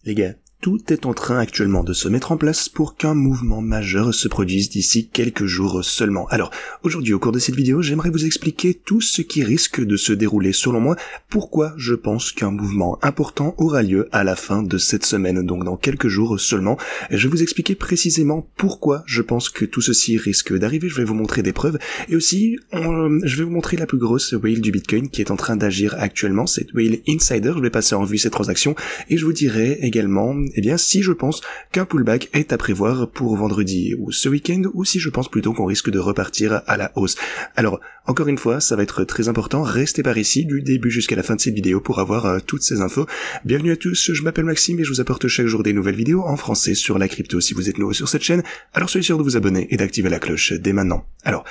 Les gars, tout est en train actuellement de se mettre en place pour qu'un mouvement majeur se produise d'ici quelques jours seulement. Alors, aujourd'hui au cours de cette vidéo, j'aimerais vous expliquer tout ce qui risque de se dérouler selon moi, pourquoi je pense qu'un mouvement important aura lieu à la fin de cette semaine, donc dans quelques jours seulement. Et je vais vous expliquer précisément pourquoi je pense que tout ceci risque d'arriver, je vais vous montrer des preuves, et aussi, je vais vous montrer la plus grosse whale du Bitcoin qui est en train d'agir actuellement, cette whale Insider, je vais passer en revue ces transactions, et je vous dirai également eh bien, si je pense qu'un pullback est à prévoir pour vendredi ou ce week-end, ou si je pense plutôt qu'on risque de repartir à la hausse. Alors, encore une fois, ça va être très important, restez par ici du début jusqu'à la fin de cette vidéo pour avoir toutes ces infos. Bienvenue à tous, je m'appelle Maxime et je vous apporte chaque jour des nouvelles vidéos en français sur la crypto. Si vous êtes nouveau sur cette chaîne, alors soyez sûr de vous abonner et d'activer la cloche dès maintenant. Alors,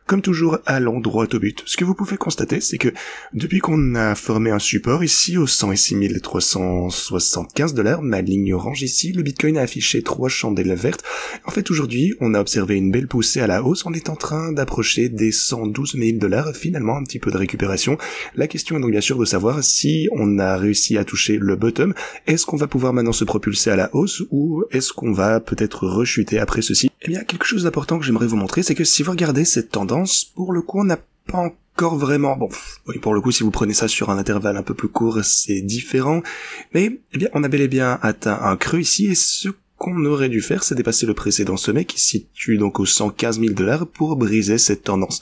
comme toujours, allons droit au but. Ce que vous pouvez constater, c'est que depuis qu'on a formé un support ici au 106 375 $, ma ligne orange ici, le Bitcoin a affiché 3 chandelles vertes. En fait, aujourd'hui, on a observé une belle poussée à la hausse. On est en train d'approcher des 112 000 $, finalement un petit peu de récupération. La question est donc bien sûr de savoir si on a réussi à toucher le bottom. Est-ce qu'on va pouvoir maintenant se propulser à la hausse ou est-ce qu'on va peut-être rechuter après ceci? Eh bien, quelque chose d'important que j'aimerais vous montrer, c'est que si vous regardez cette tendance, pour le coup, on n'a pas encore vraiment... Bon, oui, pour le coup, si vous prenez ça sur un intervalle un peu plus court, c'est différent. Mais, eh bien, on a bel et bien atteint un creux ici, et ce qu'on aurait dû faire, c'est dépasser le précédent sommet qui se situe donc aux 115 000 $ pour briser cette tendance.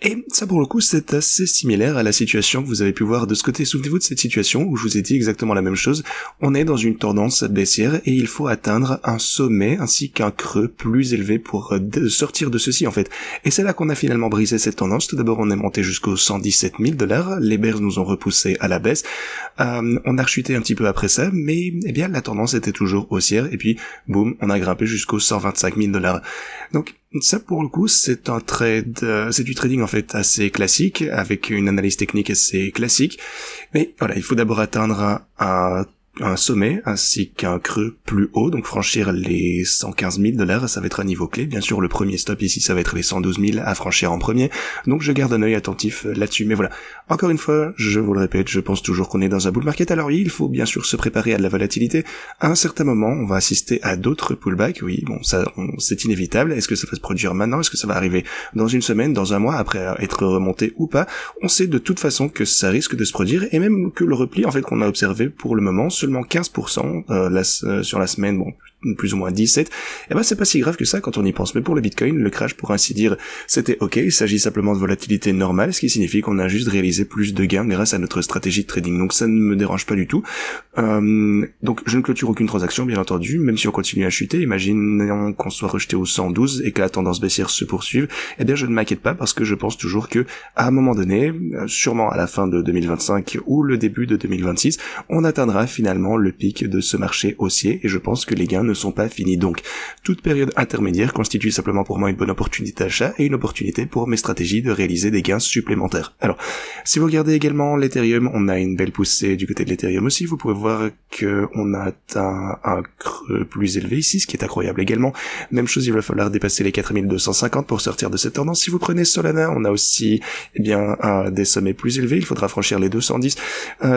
Et ça, pour le coup, c'est assez similaire à la situation que vous avez pu voir de ce côté. Souvenez-vous de cette situation où je vous ai dit exactement la même chose. On est dans une tendance baissière et il faut atteindre un sommet ainsi qu'un creux plus élevé pour sortir de ceci, en fait. Et c'est là qu'on a finalement brisé cette tendance. Tout d'abord, on est monté jusqu'aux 117 000 $. Les bears nous ont repoussé à la baisse. On a rechuté un petit peu après ça, mais eh bien, la tendance était toujours haussière. Et puis, boum, on a grimpé jusqu'aux 125 000 $. Donc, ça, pour le coup, c'est un trade, c'est du trading en fait assez classique, avec une analyse technique assez classique. Mais voilà, il faut d'abord atteindre un sommet ainsi qu'un creux plus haut, donc franchir les 115 000 $, ça va être un niveau clé. Bien sûr, le premier stop ici, ça va être les 112 000 à franchir en premier, donc je garde un œil attentif là-dessus. Mais voilà, encore une fois, je vous le répète, je pense toujours qu'on est dans un bull market. Alors oui, il faut bien sûr se préparer à de la volatilité. À un certain moment, on va assister à d'autres pullbacks. Oui, bon, ça, c'est inévitable. Est-ce que ça va se produire maintenant? Est-ce que ça va arriver dans une semaine, dans un mois, après être remonté ou pas? On sait de toute façon que ça risque de se produire, et même que le repli, en fait, qu'on a observé pour le moment, seulement 15% sur la semaine, bon, plus ou moins 17, et ben c'est pas si grave que ça quand on y pense. Mais pour le Bitcoin, le crash, pour ainsi dire, c'était ok, il s'agit simplement de volatilité normale, ce qui signifie qu'on a juste réalisé plus de gains grâce à notre stratégie de trading, donc ça ne me dérange pas du tout. Donc je ne clôture aucune transaction, bien entendu, même si on continue à chuter. Imaginons qu'on soit rejeté au 112 et que la tendance baissière se poursuive, eh bien je ne m'inquiète pas, parce que je pense toujours que à un moment donné, sûrement à la fin de 2025 ou le début de 2026, on atteindra finalement le pic de ce marché haussier, et je pense que les gains ne sont pas finis. Donc, toute période intermédiaire constitue simplement pour moi une bonne opportunité d'achat et une opportunité pour mes stratégies de réaliser des gains supplémentaires. Alors, si vous regardez également l'Ethereum, on a une belle poussée du côté de l'Ethereum aussi. Vous pouvez voir que on a atteint un creux plus élevé ici, ce qui est incroyable également. Même chose, il va falloir dépasser les 4250 pour sortir de cette tendance. Si vous prenez Solana, on a aussi, eh bien, des sommets plus élevés. Il faudra franchir les 210.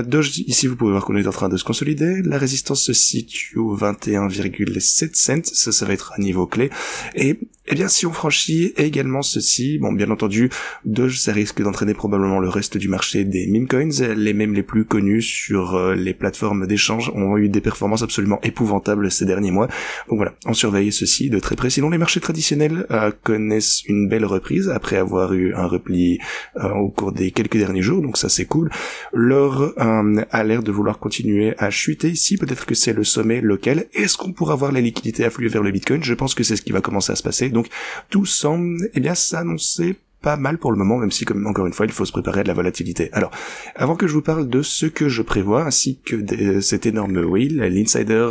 Doge, ici, vous pouvez voir qu'on est en train de se consolider. La résistance se situe au 21,7 cents, ça va être un niveau clé. Et eh bien, si on franchit également ceci, bon, bien entendu, Doge, ça risque d'entraîner probablement le reste du marché des meme coins. Les mêmes les plus connus sur les plateformes d'échange ont eu des performances absolument épouvantables ces derniers mois. Donc voilà, on surveille ceci de très près. Sinon, les marchés traditionnels connaissent une belle reprise après avoir eu un repli au cours des quelques derniers jours, donc ça c'est cool. L'or a l'air de vouloir continuer à chuter ici, peut-être que c'est le sommet local. Est-ce qu'on pourra voir la liquidité affluer vers le Bitcoin? Je pense que c'est ce qui va commencer à se passer. Donc tout semble, eh bien, s'annoncer pas mal pour le moment, même si, comme encore une fois, il faut se préparer à de la volatilité. Alors, avant que je vous parle de ce que je prévois, ainsi que cette énorme whale, l'insider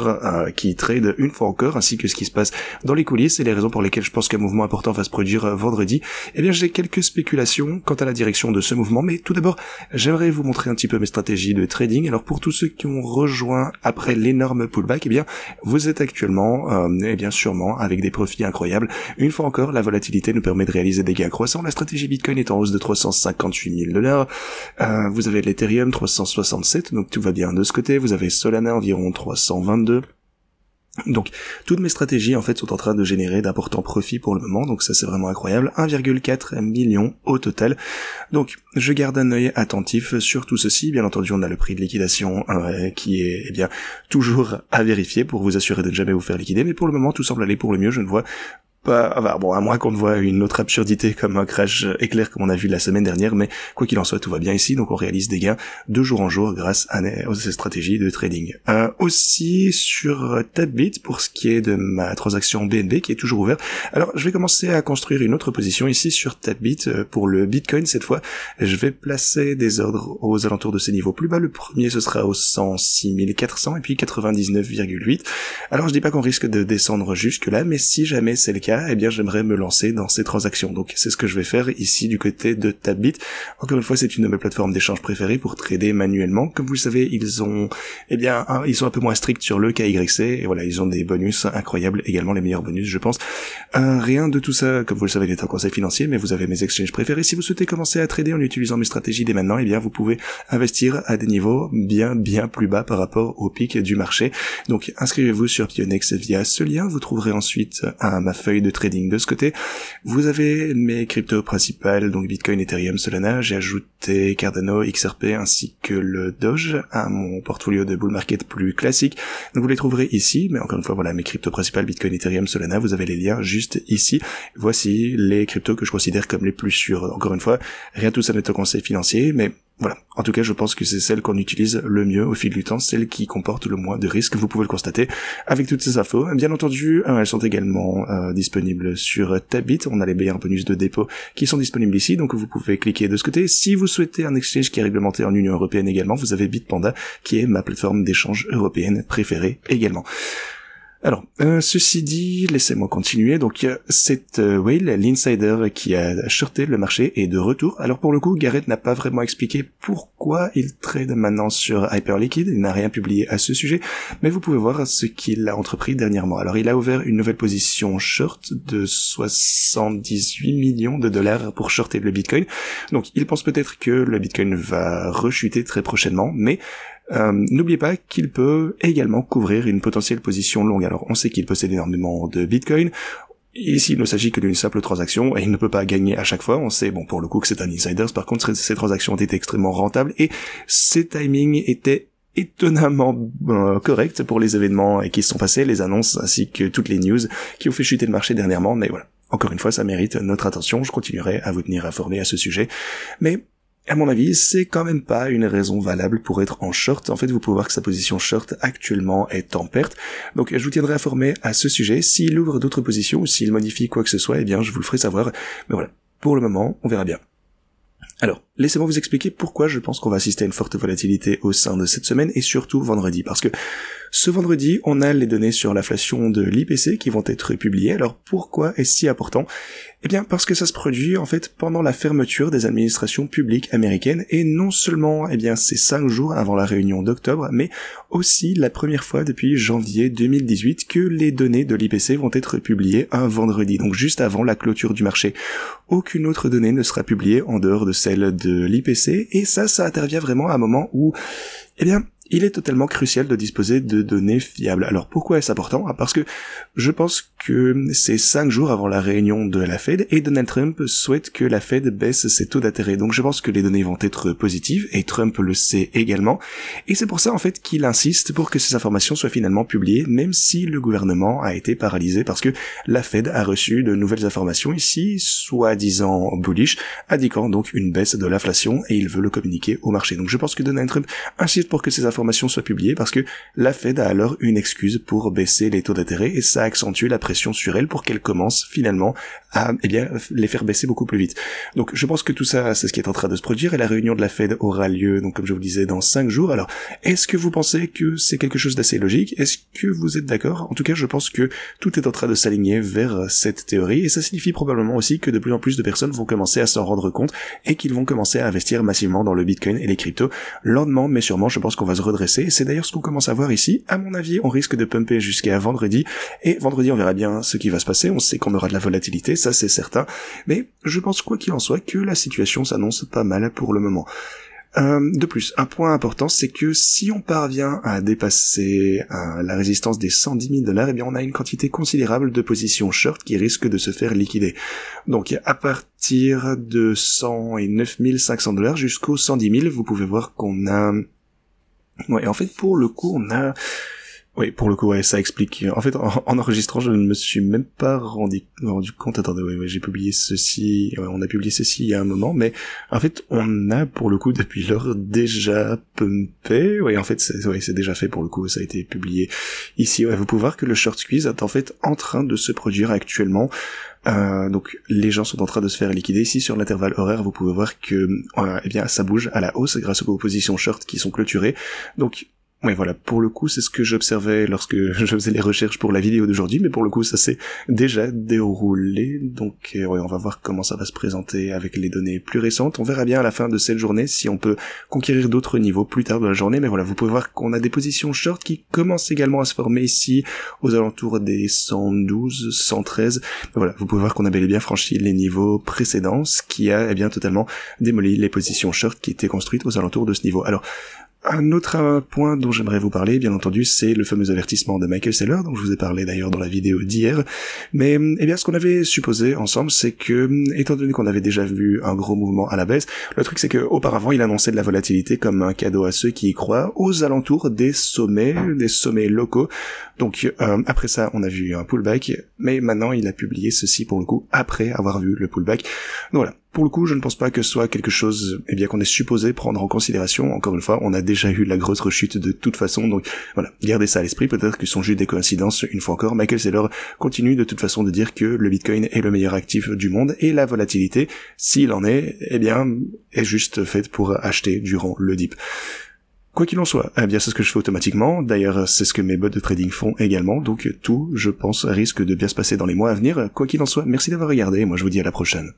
qui trade une fois encore, ainsi que ce qui se passe dans les coulisses et les raisons pour lesquelles je pense qu'un mouvement important va se produire vendredi, eh bien j'ai quelques spéculations quant à la direction de ce mouvement, mais tout d'abord, j'aimerais vous montrer un petit peu mes stratégies de trading. Alors pour tous ceux qui ont rejoint après l'énorme pullback, eh bien vous êtes actuellement, eh bien sûrement avec des profits incroyables. Une fois encore, la volatilité nous permet de réaliser des gains croissants. La stratégie Bitcoin est en hausse de 358 000 $. Vous avez l'Ethereum 367, donc tout va bien de ce côté. Vous avez Solana environ 322. Donc, toutes mes stratégies, en fait, sont en train de générer d'importants profits pour le moment, donc ça c'est vraiment incroyable, 1,4 million au total. Donc, je garde un œil attentif sur tout ceci. Bien entendu, on a le prix de liquidation qui est, eh bien, toujours à vérifier pour vous assurer de ne jamais vous faire liquider, mais pour le moment, tout semble aller pour le mieux. Je ne vois pas, enfin, bon, à moins qu'on ne voit une autre absurdité comme un crash éclair comme on a vu la semaine dernière, mais quoi qu'il en soit, tout va bien ici, donc on réalise des gains de jour en jour grâce à ces stratégies de trading. Aussi sur Tabit, pour ce qui est de ma transaction BNB qui est toujours ouverte, alors je vais commencer à construire une autre position ici sur Tabit pour le Bitcoin cette fois. Je vais placer des ordres aux alentours de ces niveaux plus bas. Le premier ce sera aux 106 400 et puis 99,8. Alors je dis pas qu'on risque de descendre jusque là, mais si jamais c'est le cas, eh bien j'aimerais me lancer dans ces transactions. Donc c'est ce que je vais faire ici du côté de Tabit. Encore une fois, c'est une de mes plateformes d'échange préférées pour trader manuellement. Comme vous le savez, ils sont un peu moins stricts sur le KYC, et voilà, ils ont des bonus incroyables, également les meilleurs bonus, je pense. Rien de tout ça, comme vous le savez, n'est un conseil financier, mais vous avez mes exchanges préférés. Si vous souhaitez commencer à trader en utilisant mes stratégies dès maintenant, eh bien vous pouvez investir à des niveaux bien plus bas par rapport au pic du marché. Donc inscrivez-vous sur Pionex via ce lien. Vous trouverez ensuite ma feuille de trading de ce côté. Vous avez mes cryptos principales, donc Bitcoin, Ethereum, Solana. J'ai ajouté Cardano, XRP ainsi que le Doge à mon portfolio de bull market plus classique. Donc vous les trouverez ici, mais encore une fois, voilà, mes cryptos principales, Bitcoin, Ethereum, Solana, vous avez les liens juste ici. Voici les cryptos que je considère comme les plus sûrs. Encore une fois, rien de tout ça n'est un conseil financier, mais voilà. En tout cas, je pense que c'est celle qu'on utilise le mieux au fil du temps, celle qui comporte le moins de risques. Vous pouvez le constater avec toutes ces infos. Bien entendu, elles sont également disponibles sur Tabit. On a les meilleurs bonus de dépôt qui sont disponibles ici, donc vous pouvez cliquer de ce côté. Si vous souhaitez un exchange qui est réglementé en Union Européenne également, vous avez Bitpanda, qui est ma plateforme d'échange européenne préférée également. Alors, ceci dit, laissez-moi continuer. Donc, cette whale, l'insider qui a shorté le marché, est de retour. Alors, pour le coup, Garrett n'a pas vraiment expliqué pourquoi il trade maintenant sur Hyperliquid. Il n'a rien publié à ce sujet, mais vous pouvez voir ce qu'il a entrepris dernièrement. Alors, il a ouvert une nouvelle position short de 78 millions de dollars pour shorter le Bitcoin. Donc, il pense peut-être que le Bitcoin va rechuter très prochainement, mais n'oubliez pas qu'il peut également couvrir une potentielle position longue. Alors on sait qu'il possède énormément de Bitcoin. Ici, il ne s'agit que d'une simple transaction et il ne peut pas gagner à chaque fois. On sait, bon, pour le coup, que c'est un insider. Par contre, ces transactions ont été extrêmement rentables et ces timings étaient étonnamment corrects pour les événements qui se sont passés, les annonces ainsi que toutes les news qui ont fait chuter le marché dernièrement. Mais voilà, encore une fois, ça mérite notre attention. Je continuerai à vous tenir informé à ce sujet. Mais à mon avis, c'est quand même pas une raison valable pour être en short. En fait, vous pouvez voir que sa position short actuellement est en perte. Donc, je vous tiendrai informé à ce sujet. S'il ouvre d'autres positions ou s'il modifie quoi que ce soit, eh bien, je vous le ferai savoir. Mais voilà. Pour le moment, on verra bien. Alors, laissez-moi vous expliquer pourquoi je pense qu'on va assister à une forte volatilité au sein de cette semaine et surtout vendredi. Parce que ce vendredi, on a les données sur l'inflation de l'IPC qui vont être publiées. Alors, pourquoi est-ce si important ? Eh bien, parce que ça se produit, en fait, pendant la fermeture des administrations publiques américaines, et non seulement, eh bien, c'est 5 jours avant la réunion d'octobre, mais aussi la première fois depuis janvier 2018 que les données de l'IPC vont être publiées un vendredi, donc juste avant la clôture du marché. Aucune autre donnée ne sera publiée en dehors de celle de l'IPC, et ça intervient vraiment à un moment où, eh bien, il est totalement crucial de disposer de données fiables. Alors pourquoi est-ce important ? Parce que je pense que c'est 5 jours avant la réunion de la Fed et Donald Trump souhaite que la Fed baisse ses taux d'intérêt. Donc je pense que les données vont être positives et Trump le sait également. Et c'est pour ça en fait qu'il insiste pour que ces informations soient finalement publiées, même si le gouvernement a été paralysé parce que la Fed a reçu de nouvelles informations ici, soi-disant bullish, indiquant donc une baisse de l'inflation et il veut le communiquer au marché. Donc je pense que Donald Trump insiste pour que ces informations soient publiées parce que la Fed a alors une excuse pour baisser les taux d'intérêt et ça accentue la pression sur elle pour qu'elle commence finalement à les faire baisser beaucoup plus vite. Donc je pense que tout ça c'est ce qui est en train de se produire et la réunion de la Fed aura lieu donc comme je vous le disais dans 5 jours. Alors est-ce que vous pensez que c'est quelque chose d'assez logique ? Est-ce que vous êtes d'accord ? En tout cas je pense que tout est en train de s'aligner vers cette théorie et ça signifie probablement aussi que de plus en plus de personnes vont commencer à s'en rendre compte et qu'ils vont commencer à investir massivement dans le Bitcoin et les cryptos. Lentement mais sûrement je pense qu'on va se redresser, et c'est d'ailleurs ce qu'on commence à voir ici. À mon avis, on risque de pumper jusqu'à vendredi, et vendredi on verra bien ce qui va se passer, on sait qu'on aura de la volatilité, ça c'est certain, mais je pense quoi qu'il en soit que la situation s'annonce pas mal pour le moment. De plus, un point important, c'est que si on parvient à dépasser la résistance des 110 000 $, eh bien on a une quantité considérable de positions short qui risquent de se faire liquider. Donc à partir de 109 500 $ jusqu'aux 110 000, vous pouvez voir qu'on a... Ouais, en fait pour le coup on a... Oui, pour le coup, ouais, ça explique. En fait, en enregistrant, je ne me suis même pas rendu compte. Attendez, ouais, j'ai publié ceci. Ouais, on a publié ceci il y a un moment, mais en fait, on a pour le coup depuis lors déjà pumpé. Oui, en fait, c'est déjà fait pour le coup. Ça a été publié ici. Ouais, vous pouvez voir que le short squeeze est en fait en train de se produire actuellement. Donc les gens sont en train de se faire liquider. Ici sur l'intervalle horaire, vous pouvez voir que eh bien ça bouge à la hausse grâce aux positions short qui sont clôturées. Donc ouais, voilà, pour le coup, c'est ce que j'observais lorsque je faisais les recherches pour la vidéo d'aujourd'hui, mais pour le coup, ça s'est déjà déroulé, donc ouais, on va voir comment ça va se présenter avec les données plus récentes. On verra bien à la fin de cette journée si on peut conquérir d'autres niveaux plus tard dans la journée, mais voilà, vous pouvez voir qu'on a des positions short qui commencent également à se former ici, aux alentours des 112, 113, voilà, vous pouvez voir qu'on a bel et bien franchi les niveaux précédents, ce qui a, eh bien, totalement démoli les positions short qui étaient construites aux alentours de ce niveau. Alors, un autre point dont j'aimerais vous parler, bien entendu, c'est le fameux avertissement de Michael Saylor, dont je vous ai parlé d'ailleurs dans la vidéo d'hier. Mais, eh bien, ce qu'on avait supposé ensemble, c'est que, étant donné qu'on avait déjà vu un gros mouvement à la baisse, le truc c'est que, auparavant, il annonçait de la volatilité comme un cadeau à ceux qui y croient, aux alentours des sommets locaux. Donc, après ça, on a vu un pullback, mais maintenant, il a publié ceci pour le coup, après avoir vu le pullback. Donc voilà. Pour le coup, je ne pense pas que ce soit quelque chose, eh bien, qu'on est supposé prendre en considération. Encore une fois, on a déjà eu la grosse rechute de toute façon, donc voilà, gardez ça à l'esprit. Peut-être que ce sont juste des coïncidences. Une fois encore, Michael Saylor continue de toute façon de dire que le Bitcoin est le meilleur actif du monde et la volatilité, s'il en est, eh bien, est juste faite pour acheter durant le dip. Quoi qu'il en soit, eh bien c'est ce que je fais automatiquement, d'ailleurs c'est ce que mes bots de trading font également, donc tout, je pense, risque de bien se passer dans les mois à venir. Quoi qu'il en soit, merci d'avoir regardé, et moi je vous dis à la prochaine.